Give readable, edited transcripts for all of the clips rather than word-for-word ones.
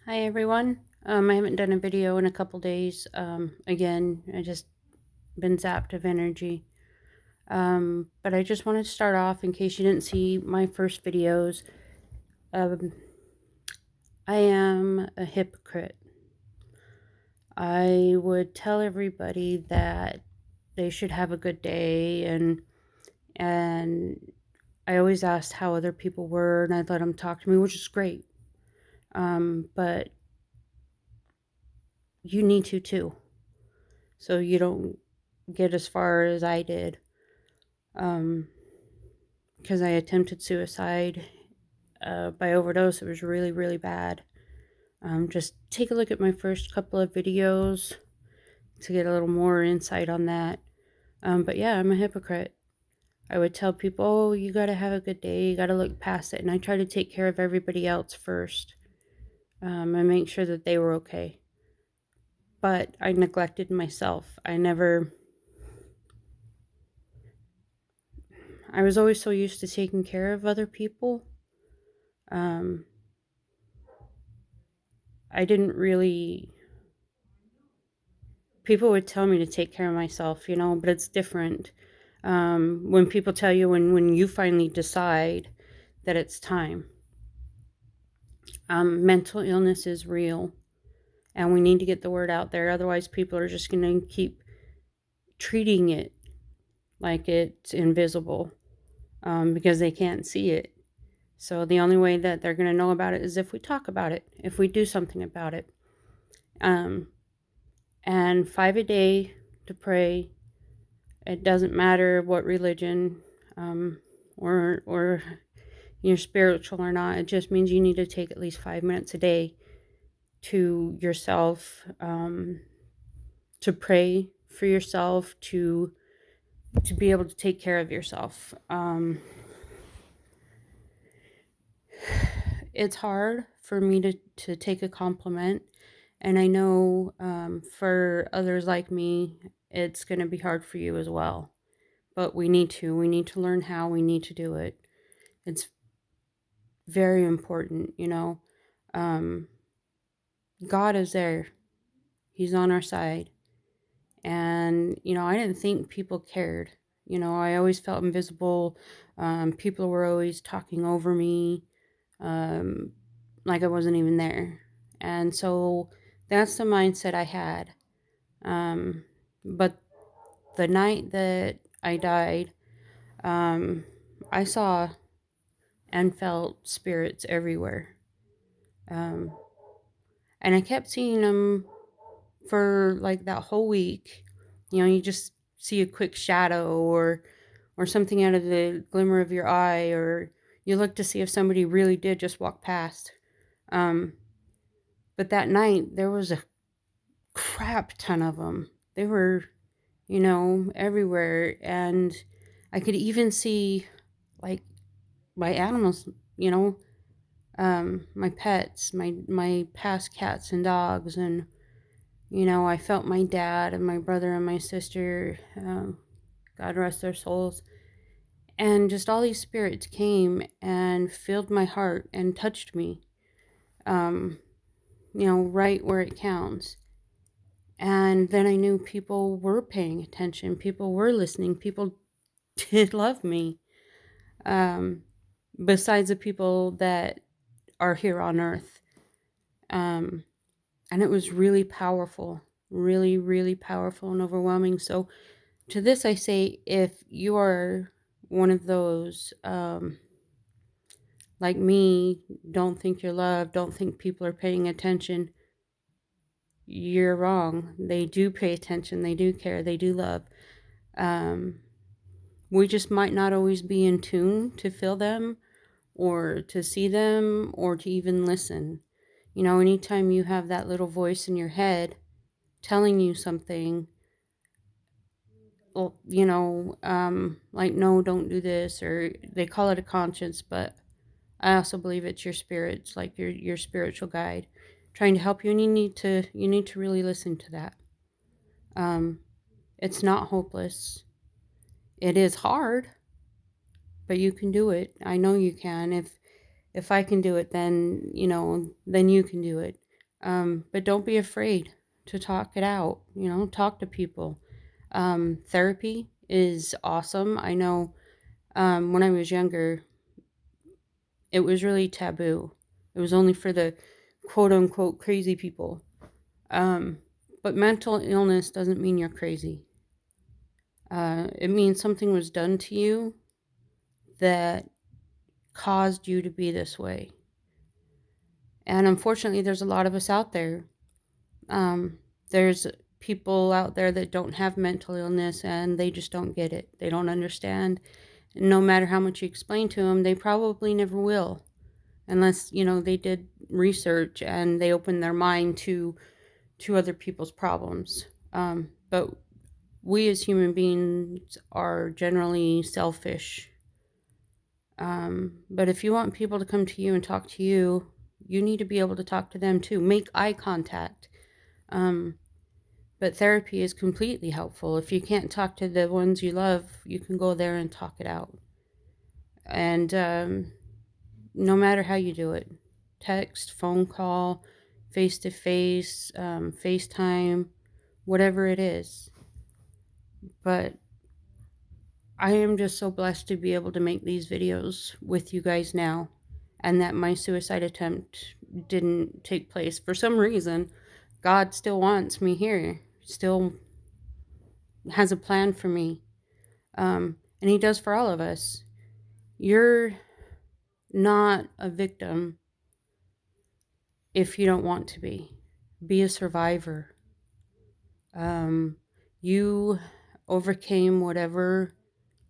Hi everyone. I haven't done a video in a couple days. Again, I just been zapped of energy. But I just wanted to start off in case you didn't see my first videos. Um, I am a hypocrite. I would tell everybody that they should have a good day, and I always asked how other people were, and I'd let them talk to me, which is great. But you need to too, so you don't get as far as I did. Because I attempted suicide by overdose. It was really, really bad. Just take a look at my first couple of videos to get a little more insight on that. But yeah, I'm a hypocrite. I would tell people, oh, you got to have a good day. You got to look past it. And I try to take care of everybody else first and make sure that they were okay. But I neglected myself. I was always so used to taking care of other people. Um, I didn't really, people would tell me to take care of myself, but it's different. When people tell you, when you finally decide that it's time. Mental illness is real, and we need to get the word out there. Otherwise, people are just going to keep treating it like it's invisible because they can't see it. So the only way that they're going to know about it is if we talk about it, if we do something about it. Um, and 5 a day to pray. It doesn't matter what religion or you're spiritual or not. It just means you need to take at least 5 minutes a day to yourself, to pray for yourself, to be able to take care of yourself. It's hard for me to take a compliment, and I know for others like me, it's going to be hard for you as well. But we need to learn how. We need to do it. It's very important. Um, God is there. He's on our side. And, I didn't think people cared. I always felt invisible. People were always talking over me, um, like I wasn't even there. And so that's the mindset I had. Um, but the night that I died, um, I saw and felt spirits everywhere. Um, and I kept seeing them for like that whole week. You just see a quick shadow or something out of the glimmer of your eye, or you look to see if somebody really did just walk past. Um, but that night there was a crap ton of them. They were, everywhere, and I could even see like my animals, my pets, my past cats and dogs, and I felt my dad and my brother and my sister, God rest their souls. And just all these spirits came and filled my heart and touched me, um, right where it counts. And then I knew people were paying attention, people were listening, people did love me, um, besides the people that are here on earth. Um, and it was really powerful, really, really powerful and overwhelming. So, to this, I say, if you are one of those, like me, don't think you're loved, don't think people are paying attention, you're wrong. They do pay attention, they do care, they do love. Um, we just might not always be in tune to feel them or to see them or to even listen. Anytime you have that little voice in your head telling you something, well, like, no, don't do this, or they call it a conscience, but I also believe it's your spirits, like your spiritual guide, trying to help you, and you need to really listen to that. Um, it's not hopeless. It is hard, but you can do it. I know you can. If I can do it, then then you can do it. But don't be afraid to talk it out. Talk to people. Therapy is awesome. I know when I was younger, it was really taboo. It was only for the quote unquote crazy people. Um, but mental illness doesn't mean you're crazy. It means something was done to you that caused you to be this way. And unfortunately, there's a lot of us out there. Um, there's people out there that don't have mental illness and they just don't get it. They don't understand. No matter how much you explain to them, they probably never will, unless they did research and they opened their mind to other people's problems. But we as human beings are generally selfish. But if you want people to come to you and talk to you, you need to be able to talk to them too. Make eye contact. Um, but therapy is completely helpful. If you can't talk to the ones you love, you can go there and talk it out. And no matter how you do it, text, phone call, face to face, FaceTime, whatever it is. But I am just so blessed to be able to make these videos with you guys now, and that my suicide attempt didn't take place. For some reason, God still wants me here, still has a plan for me. And He does for all of us. You're not a victim if you don't want to be. Be a survivor. Um, you overcame whatever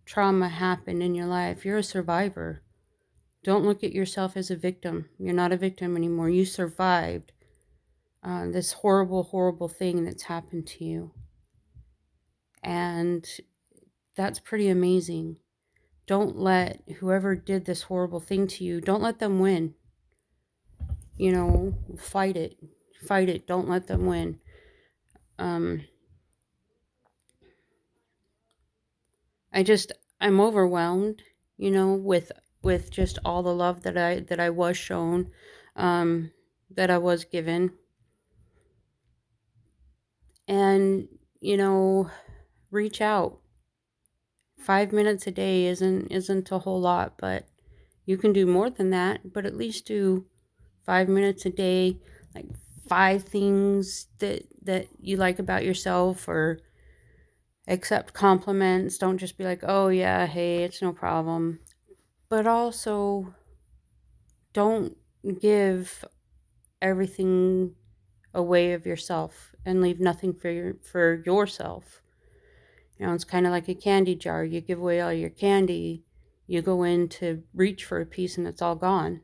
trauma happened in your life. You're a survivor. Don't look at yourself as a victim. You're not a victim anymore. You survived this horrible, horrible thing that's happened to you. And that's pretty amazing. Don't let whoever did this horrible thing to you, don't let them win. Fight it. Fight it. Don't let them win. Um, I'm overwhelmed, with just all the love that I was shown, that I was given. And, reach out. 5 minutes a day isn't a whole lot, but you can do more than that, but at least do 5 minutes a day, like 5 things that you like about yourself, or accept compliments. Don't just be like, oh yeah, hey, it's no problem. But also don't give everything away of yourself and leave nothing for yourself. It's kind of like a candy jar. You give away all your candy, you go in to reach for a piece and it's all gone.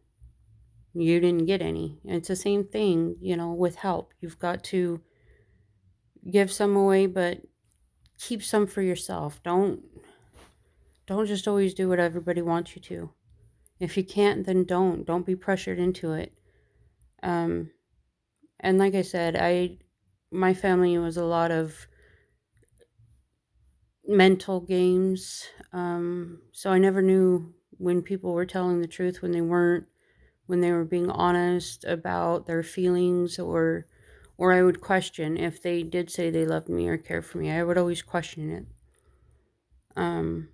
You didn't get any. And it's the same thing, with help. You've got to give some away, but keep some for yourself. Don't just always do what everybody wants you to. If you can't, then don't be pressured into it. Um, and like I said, my family was a lot of mental games. So I never knew when people were telling the truth, when they weren't, when they were being honest about their feelings, or I would question if they did say they loved me or cared for me. I would always question it. Um,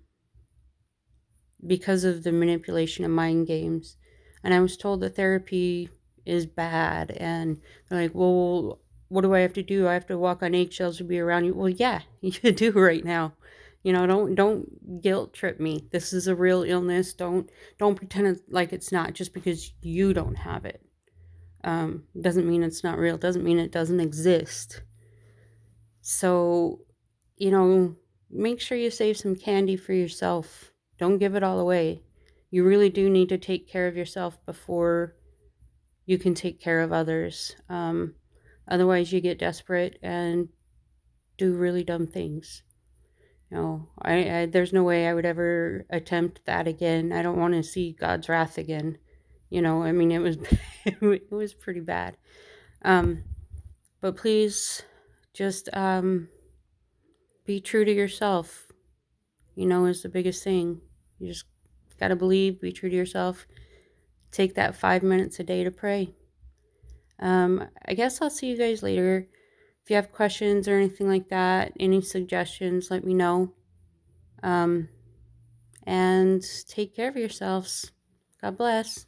because of the manipulation of mind games. And I was told that therapy is bad, and they're like, well, what do I have to do? I have to walk on eggshells to be around you. Well, yeah, you do right now. Don't guilt trip me. This is a real illness. Don't pretend like it's not just because you don't have it. Doesn't mean it's not real. Doesn't mean it doesn't exist. So, make sure you save some candy for yourself. Don't give it all away. You really do need to take care of yourself before you can take care of others. Otherwise, you get desperate and do really dumb things. There's no way I would ever attempt that again. I don't want to see God's wrath again. I mean, it was it was pretty bad. But please, just be true to yourself. Is the biggest thing. You just gotta believe, be true to yourself. Take that 5 minutes a day to pray. I guess I'll see you guys later. If you have questions or anything like that, any suggestions, let me know. Um, and take care of yourselves. God bless.